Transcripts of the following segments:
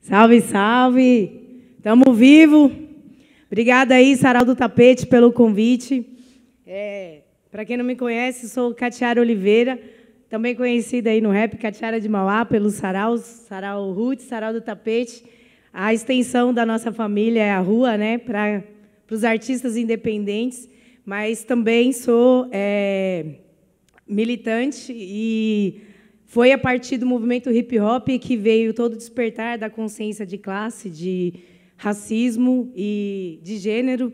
Salve, salve! Estamos vivos. Obrigada aí, Sarau do Tapete, pelo convite. Para quem não me conhece, sou Catiara Oliveira, também conhecida aí no rap, Catiara de Mauá, pelos saraus, Sarau Roots, Sarau do Tapete. A extensão da nossa família é a rua, né, para os artistas independentes, mas também sou militante e foi a partir do movimento hip-hop que veio todo o despertar da consciência de classe, de racismo e de gênero.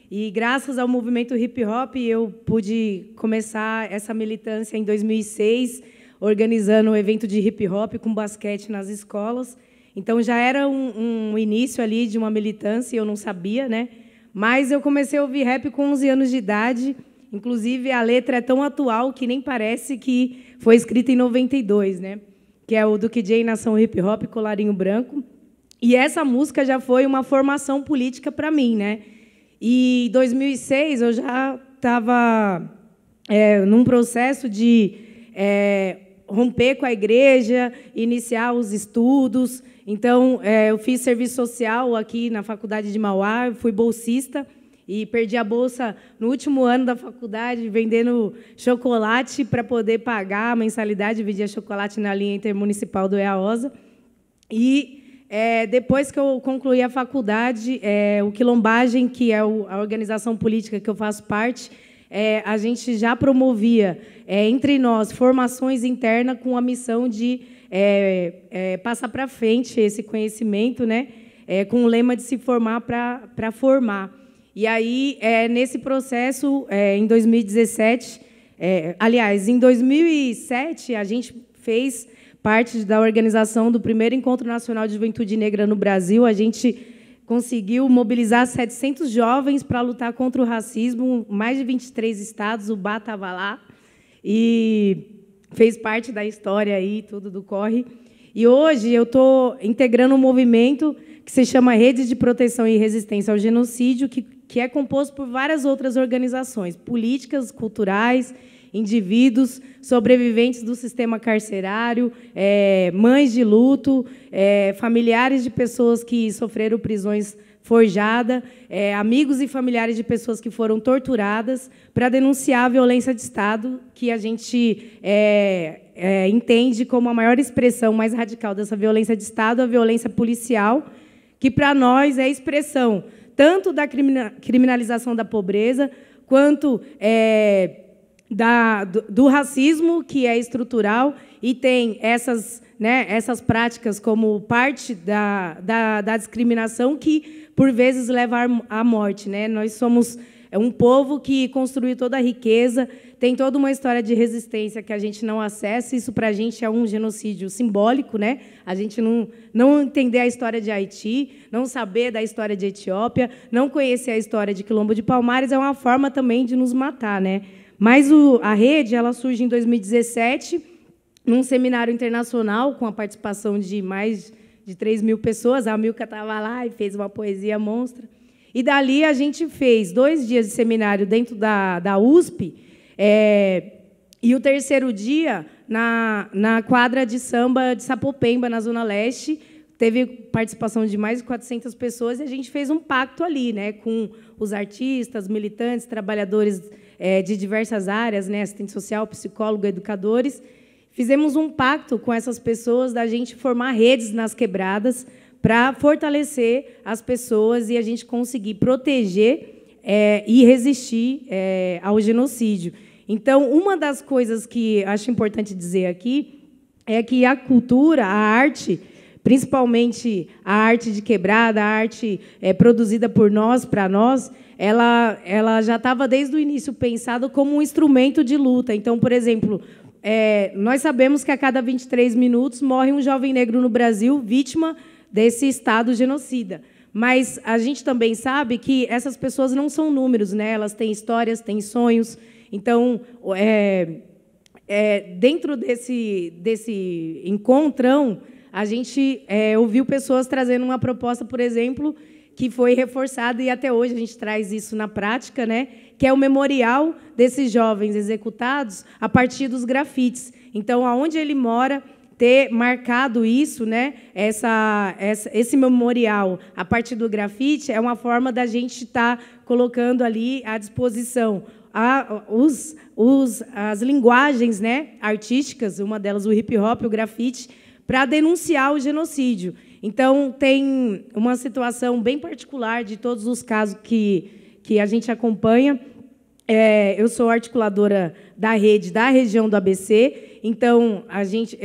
E, graças ao movimento hip-hop, eu pude começar essa militância em 2006, organizando um evento de hip-hop com basquete nas escolas. Então, já era um início ali de uma militância, eu não sabia, né? Mas eu comecei a ouvir rap com 11 anos de idade. Inclusive, a letra é tão atual que nem parece que foi escrita em 92, né? Que é o do KJ Nação Hip Hop, Colarinho Branco. E essa música já foi uma formação política para mim, né? E em 2006 eu já estava num processo de romper com a igreja, iniciar os estudos. Então, eu fiz serviço social aqui na Faculdade de Mauá, fui bolsista e perdi a bolsa no último ano da faculdade, vendendo chocolate para poder pagar a mensalidade, vendia chocolate na linha intermunicipal do EAOSA. E depois que eu concluí a faculdade, o Quilombagem, que é a organização política que eu faço parte, a gente já promovia, entre nós, formações internas com a missão de passar para frente esse conhecimento, né, com o lema de se formar para formar. E aí, nesse processo, em 2017, aliás, em 2007, a gente fez parte da organização do primeiro Encontro Nacional de Juventude Negra no Brasil. A gente conseguiu mobilizar 700 jovens para lutar contra o racismo, mais de 23 estados, o BA estava lá, e fez parte da história aí, tudo do corre. E hoje eu estou integrando um movimento que se chama Rede de Proteção e Resistência ao Genocídio, que é composto por várias outras organizações, políticas, culturais, indivíduos, sobreviventes do sistema carcerário, mães de luto, familiares de pessoas que sofreram prisões forjadas, amigos e familiares de pessoas que foram torturadas, para denunciar a violência de Estado, que a gente entende como a maior expressão mais radical dessa violência de Estado, a violência policial, que, para nós, é a expressão tanto da criminalização da pobreza, quanto do racismo, que é estrutural, e tem essas práticas como parte da discriminação que, por vezes, leva à morte, né? Nós somos um povo que construiu toda a riqueza, tem toda uma história de resistência que a gente não acessa. Isso, para a gente, é um genocídio simbólico, né? A gente não entender a história de Haiti, não saber da história de Etiópia, não conhecer a história de Quilombo de Palmares é uma forma também de nos matar, né? Mas a rede ela surge em 2017, num seminário internacional, com a participação de mais de 3.000 pessoas. A Milka estava lá e fez uma poesia monstra. E, dali, a gente fez 2 dias de seminário dentro da USP, e o terceiro dia, na quadra de samba de Sapopemba, na Zona Leste, teve participação de mais de 400 pessoas, e a gente fez um pacto ali, né, com os artistas, militantes, trabalhadores de diversas áreas, né, assistente social, psicólogo, educadores. Fizemos um pacto com essas pessoas da gente formar redes nas quebradas para fortalecer as pessoas e a gente conseguir proteger e resistir ao genocídio. Então, uma das coisas que acho importante dizer aqui é que a cultura, a arte, principalmente a arte de quebrada, a arte produzida por nós, para nós, ela já estava, desde o início, pensada como um instrumento de luta. Então, por exemplo, nós sabemos que a cada 23 minutos morre um jovem negro no Brasil vítima desse Estado genocida. Mas a gente também sabe que essas pessoas não são números, né? Elas têm histórias, têm sonhos. Então, dentro desse encontrão, a gente ouviu pessoas trazendo uma proposta, por exemplo, que foi reforçada, e até hoje a gente traz isso na prática, né? Que é o memorial desses jovens executados a partir dos grafites. Então, aonde ele mora, ter marcado isso, né? Esse memorial a partir do grafite é uma forma da gente estar colocando ali à disposição as linguagens, né, artísticas, uma delas o hip hop, o grafite, para denunciar o genocídio. Então, tem uma situação bem particular de todos os casos que a gente acompanha. Eu sou articuladora da rede da região do ABC, então a gente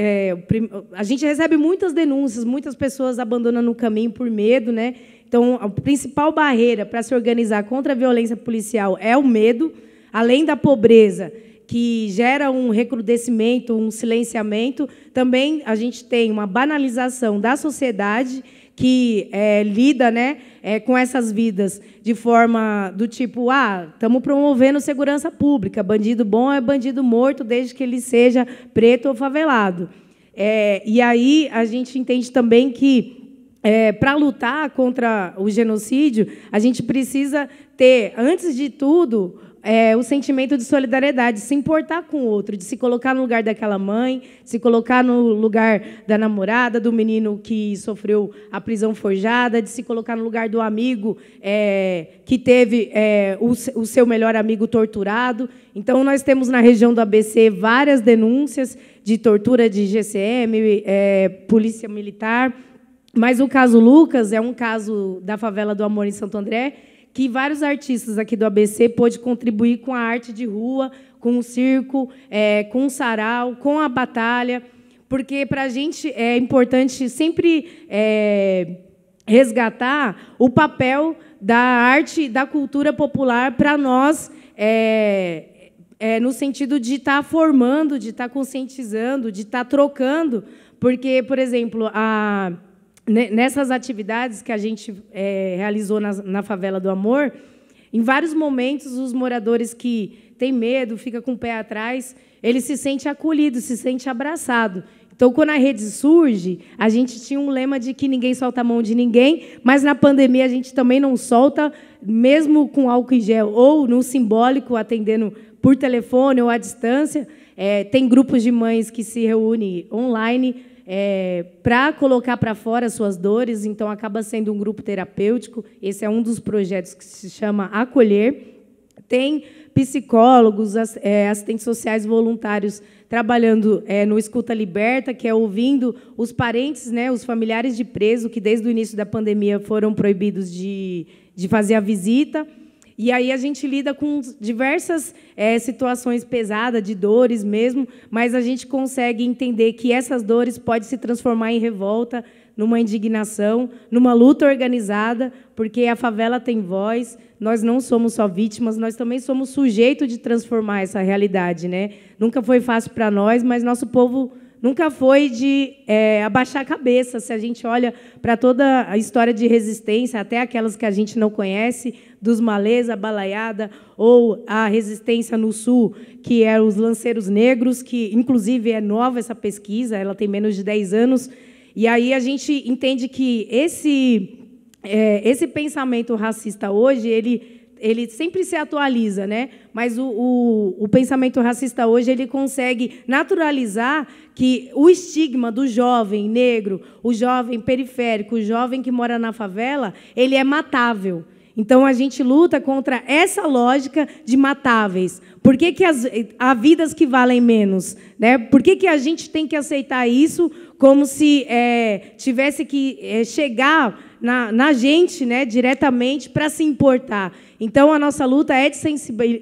recebe muitas denúncias, muitas pessoas abandonando o caminho por medo, né? Então, a principal barreira para se organizar contra a violência policial é o medo, além da pobreza, que gera um recrudescimento, um silenciamento. Também a gente tem uma banalização da sociedade que lida, né, com essas vidas de forma do tipo, estamos promovendo segurança pública, bandido bom é bandido morto, desde que ele seja preto ou favelado. E aí a gente entende também que, para lutar contra o genocídio, a gente precisa ter, antes de tudo, o sentimento de solidariedade, de se importar com o outro, de se colocar no lugar daquela mãe, de se colocar no lugar da namorada, do menino que sofreu a prisão forjada, de se colocar no lugar do amigo que teve o seu melhor amigo torturado. Então, nós temos na região do ABC várias denúncias de tortura de GCM, Polícia Militar, mas o caso Lucas é um caso da favela do Amor, em Santo André, que vários artistas aqui do ABC pôde contribuir com a arte de rua, com o circo, com o sarau, com a batalha, porque, para a gente, é importante sempre resgatar o papel da arte e da cultura popular para nós, no sentido de estar formando, de estar conscientizando, de estar trocando, porque, por exemplo, nessas atividades que a gente realizou na Favela do Amor, em vários momentos, os moradores que têm medo, ficam com o pé atrás, eles se sentem acolhidos, se sentem abraçados. Então, quando a rede surge, a gente tinha um lema de que ninguém solta a mão de ninguém, mas, na pandemia, a gente também não solta, mesmo com álcool em gel ou no simbólico, atendendo por telefone ou à distância. Tem grupos de mães que se reúnem online para colocar para fora suas dores, então acaba sendo um grupo terapêutico. Esse é um dos projetos que se chama Acolher. Tem psicólogos, assistentes sociais voluntários trabalhando no Escuta Liberta, que é ouvindo os parentes, né, os familiares de preso, que desde o início da pandemia foram proibidos de fazer a visita. E aí a gente lida com diversas situações pesadas, de dores mesmo, mas a gente consegue entender que essas dores podem se transformar em revolta, numa indignação, numa luta organizada, porque a favela tem voz, nós não somos só vítimas, nós também somos sujeitos de transformar essa realidade, né? Nunca foi fácil para nós, mas nosso povo nunca foi de abaixar a cabeça. Se a gente olha para toda a história de resistência, até aquelas que a gente não conhece, dos malês, a balaiada, ou a resistência no Sul, que é os lanceiros negros, que, inclusive, é nova essa pesquisa, ela tem menos de 10 anos, e aí a gente entende que esse pensamento racista hoje, ele sempre se atualiza, né? Mas o pensamento racista hoje ele consegue naturalizar que o estigma do jovem negro, o jovem periférico, o jovem que mora na favela, ele é matável. Então, a gente luta contra essa lógica de matáveis. Por que há vidas que valem menos? Né? Por que a gente tem que aceitar isso como se tivesse que chegar na gente, né, diretamente para se importar? Então, a nossa luta é de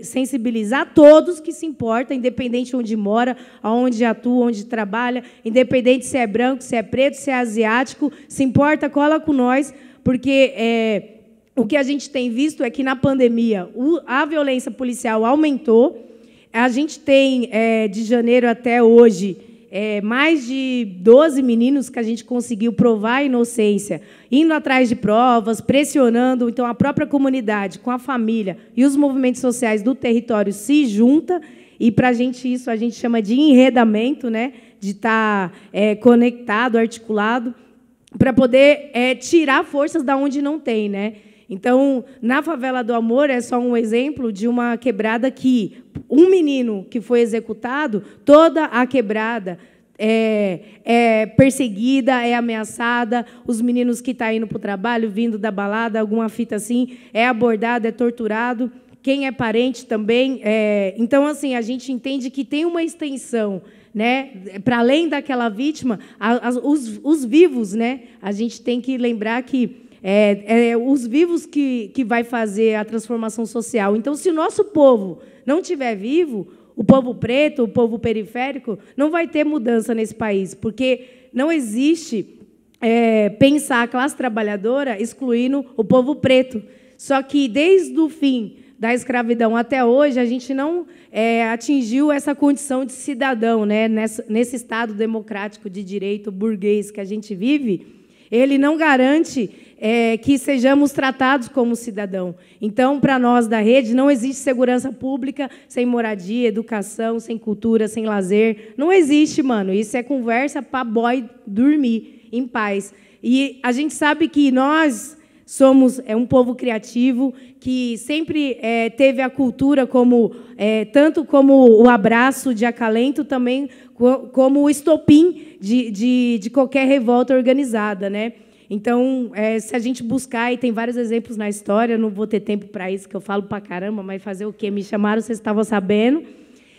sensibilizar todos que se importam, independente de onde mora, aonde atua, onde trabalha, independente se é branco, se é preto, se é asiático, se importa, cola com nós, porque o que a gente tem visto é que, na pandemia, a violência policial aumentou. A gente tem, de janeiro até hoje, mais de 12 meninos que a gente conseguiu provar a inocência, indo atrás de provas, pressionando. Então, a própria comunidade, com a família e os movimentos sociais do território se juntam, e, para a gente, isso a gente chama de enredamento, né? De estar conectado, articulado, para poder tirar forças da onde não tem, né? Então, na Favela do Amor, é só um exemplo de uma quebrada que um menino que foi executado, toda a quebrada é perseguida, é ameaçada, os meninos que estão indo para o trabalho, vindo da balada, alguma fita assim, é abordado, é torturado, quem é parente também. Então, assim, a gente entende que tem uma extensão, né, para além daquela vítima, os vivos, né, a gente tem que lembrar que os vivos que vai fazer a transformação social. Então, se o nosso povo não estiver vivo, o povo preto, o povo periférico, não vai ter mudança nesse país, porque não existe pensar a classe trabalhadora excluindo o povo preto. Só que, desde o fim da escravidão até hoje, a gente não atingiu essa condição de cidadão, né? Nesse Estado democrático de direito burguês que a gente vive, ele não garante que sejamos tratados como cidadão. Então, para nós da rede, não existe segurança pública sem moradia, educação, sem cultura, sem lazer. Não existe, mano. Isso é conversa para boy dormir em paz. E a gente sabe que nós somos um povo criativo, que sempre teve a cultura como tanto como o abraço de acalento, também como o estopim de qualquer revolta organizada, né? Então, se a gente buscar, e tem vários exemplos na história, não vou ter tempo para isso, que eu falo para caramba, mas fazer o quê? Me chamaram, vocês estavam sabendo.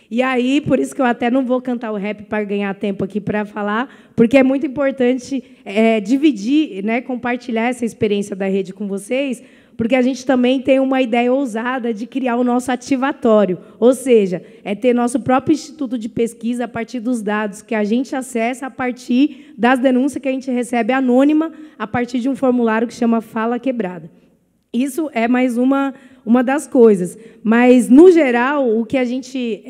E aí, por isso que eu até não vou cantar o rap para ganhar tempo aqui para falar, porque é muito importante dividir, né, compartilhar essa experiência da rede com vocês, porque a gente também tem uma ideia ousada de criar o nosso ativatório, ou seja, ter nosso próprio instituto de pesquisa a partir dos dados que a gente acessa a partir das denúncias que a gente recebe anônima a partir de um formulário que chama Fala Quebrada. Isso é mais uma das coisas. Mas, no geral, o que a gente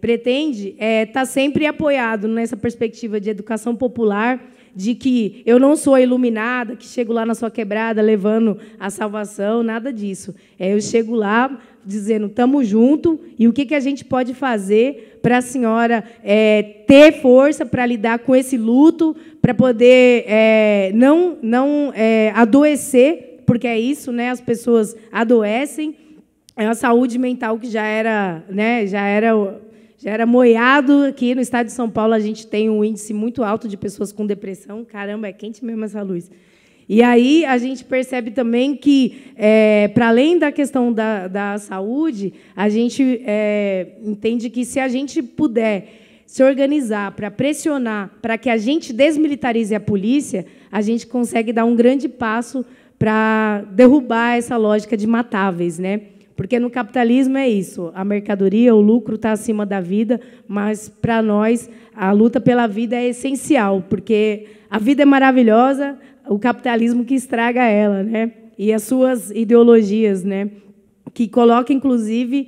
pretende estar sempre apoiado nessa perspectiva de educação popular, de que eu não sou a iluminada, que chego lá na sua quebrada levando a salvação, nada disso. Eu chego lá dizendo, estamos juntos, e o que a gente pode fazer para a senhora ter força para lidar com esse luto, para poder não adoecer, porque é isso, né? As pessoas adoecem, a saúde mental que já era moiado. Aqui no estado de São Paulo, a gente tem um índice muito alto de pessoas com depressão. Caramba, é quente mesmo essa luz. E aí a gente percebe também que, para além da questão da saúde, a gente entende que, se a gente puder se organizar para pressionar para que a gente desmilitarize a polícia, a gente consegue dar um grande passo para derrubar essa lógica de matáveis, né? Porque no capitalismo é isso, a mercadoria, o lucro está acima da vida, mas, para nós, a luta pela vida é essencial, porque a vida é maravilhosa, o capitalismo que estraga ela, né? E as suas ideologias, né? Que colocam, inclusive,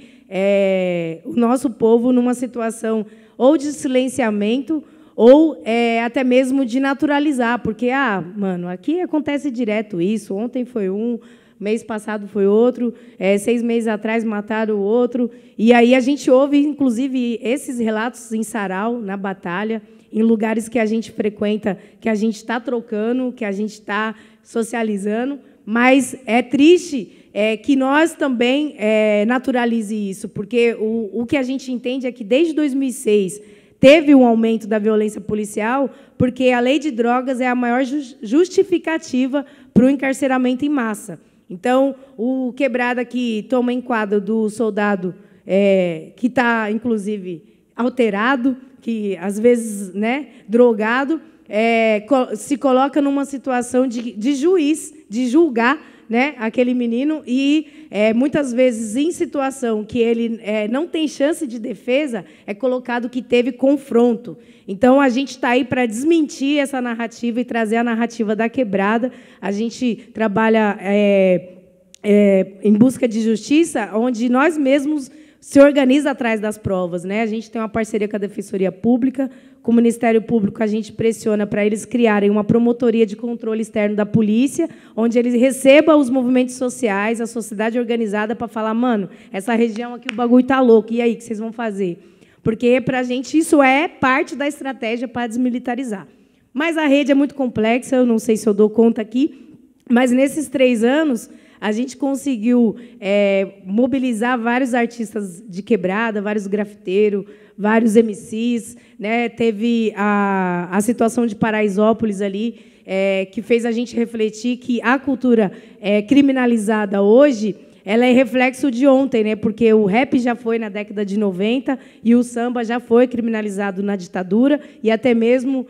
o nosso povo numa situação ou de silenciamento ou até mesmo de naturalizar, porque, mano, aqui acontece direto isso, ontem foi um, mês passado foi outro, 6 meses atrás mataram o outro. E aí a gente ouve, inclusive, esses relatos em sarau, na batalha, em lugares que a gente frequenta, que a gente está trocando, que a gente está socializando, mas é triste que nós também naturalize isso, porque o que a gente entende é que, desde 2006, teve um aumento da violência policial, porque a lei de drogas é a maior justificativa para o encarceramento em massa. Então, o quebrada que toma enquadro do soldado que está, inclusive, alterado, que, às vezes, né, drogado, se coloca numa situação de juiz, de julgar, né, aquele menino, e, muitas vezes, em situação que ele não tem chance de defesa, é colocado que teve confronto. Então, a gente está aí para desmentir essa narrativa e trazer a narrativa da quebrada. A gente trabalha em busca de justiça, onde nós mesmos se organiza atrás das provas, né? A gente tem uma parceria com a Defensoria Pública, com o Ministério Público a gente pressiona para eles criarem uma promotoria de controle externo da polícia, onde eles recebam os movimentos sociais, a sociedade organizada, para falar, mano, essa região aqui o bagulho está louco, e aí, o que vocês vão fazer? Porque, para a gente, isso é parte da estratégia para desmilitarizar. Mas a rede é muito complexa, eu não sei se eu dou conta aqui, mas, nesses 3 anos, a gente conseguiu mobilizar vários artistas de quebrada, vários grafiteiros, vários MCs, né? Teve a situação de Paraisópolis ali, que fez a gente refletir que a cultura criminalizada hoje, ela é reflexo de ontem, né? Porque o rap já foi na década de 90 e o samba já foi criminalizado na ditadura e até mesmo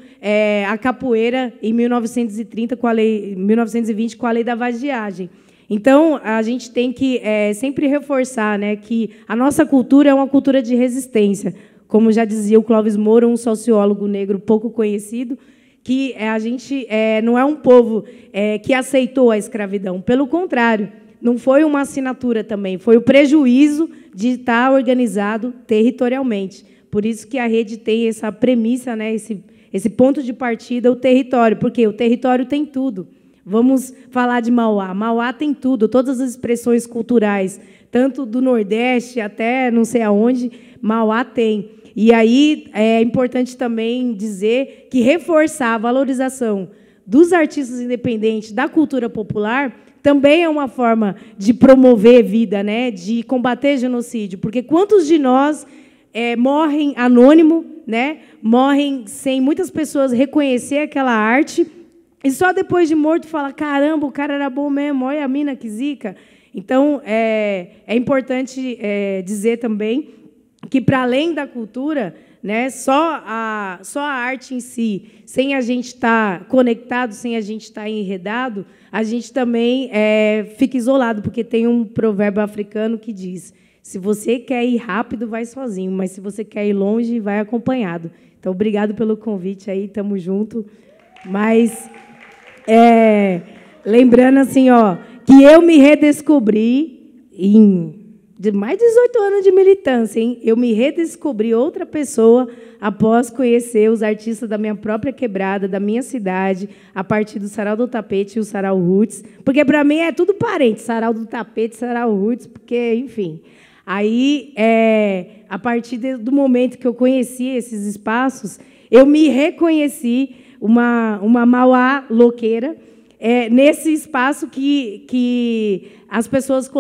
a capoeira em 1930 com a lei 1920 com a lei da vadiagem. Então a gente tem que sempre reforçar, né, que a nossa cultura é uma cultura de resistência, como já dizia o Clóvis Moura, um sociólogo negro pouco conhecido, que a gente não é um povo que aceitou a escravidão, pelo contrário. Não foi uma assinatura também, foi o prejuízo de estar organizado territorialmente. Por isso que a rede tem essa premissa, né, esse ponto de partida, o território, porque o território tem tudo. Vamos falar de Mauá. Mauá tem tudo, todas as expressões culturais, tanto do Nordeste até não sei aonde, Mauá tem. E aí é importante também dizer que reforçar a valorização dos artistas independentes, da cultura popular, também é uma forma de promover vida, né? De combater genocídio. Porque quantos de nós morrem anônimo, né? Morrem sem muitas pessoas reconhecer aquela arte, e só depois de morto fala, caramba, o cara era bom mesmo, olha a mina que zica. Então, é importante dizer também que, para além da cultura, né, só a arte em si, sem a gente estar conectado, sem a gente estar enredado, a gente também fica isolado, porque tem um provérbio africano que diz, se você quer ir rápido, vai sozinho, mas se você quer ir longe, vai acompanhado. Então, obrigado pelo convite aí, estamos juntos. Mas, lembrando assim, ó, que eu me redescobri de mais de 18 anos de militância, hein? Eu me redescobri outra pessoa após conhecer os artistas da minha própria quebrada, da minha cidade, a partir do Sarau do Tapete e o Sarau Roots, porque, para mim, é tudo parente, Sarau do Tapete, Sarau Roots, porque, enfim. Aí, a partir do momento que eu conheci esses espaços, eu me reconheci uma Mauá louqueira, nesse espaço que as pessoas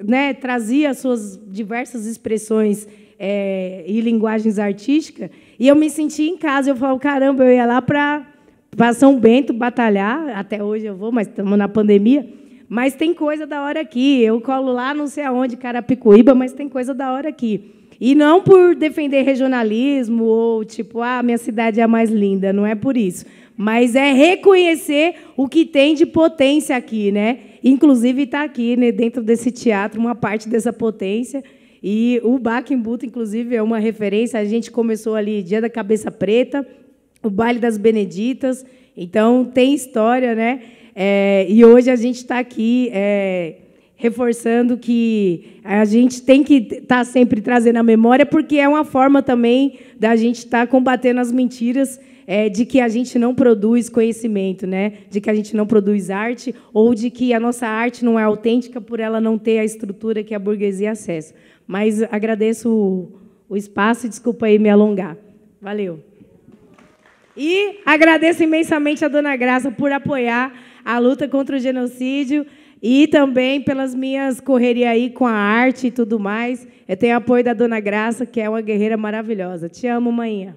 né, traziam as suas diversas expressões e linguagens artísticas, e eu me sentia em casa. Eu falava, caramba, eu ia lá para São Bento batalhar, até hoje eu vou, mas estamos na pandemia, mas tem coisa da hora aqui. Eu colo lá, não sei aonde, Carapicuíba, mas tem coisa da hora aqui. E não por defender regionalismo ou, tipo, minha cidade é a mais linda, não é por isso. Mas é reconhecer o que tem de potência aqui, né? Inclusive, está aqui, né, dentro desse teatro, uma parte dessa potência. E o Baquimbuto, inclusive, é uma referência. A gente começou ali, Dia da Cabeça Preta, o Baile das Beneditas. Então, tem história, né? E hoje a gente está aqui reforçando que a gente tem que estar sempre trazendo a memória, porque é uma forma também da gente estar combatendo as mentiras de que a gente não produz conhecimento, né? De que a gente não produz arte, ou de que a nossa arte não é autêntica por ela não ter a estrutura que a burguesia acessa. Mas agradeço o espaço e desculpa aí me alongar. Valeu. E agradeço imensamente a Dona Graça por apoiar a luta contra o genocídio e também pelas minhas correrias aí com a arte e tudo mais. Eu tenho apoio da Dona Graça, que é uma guerreira maravilhosa. Te amo, manhã.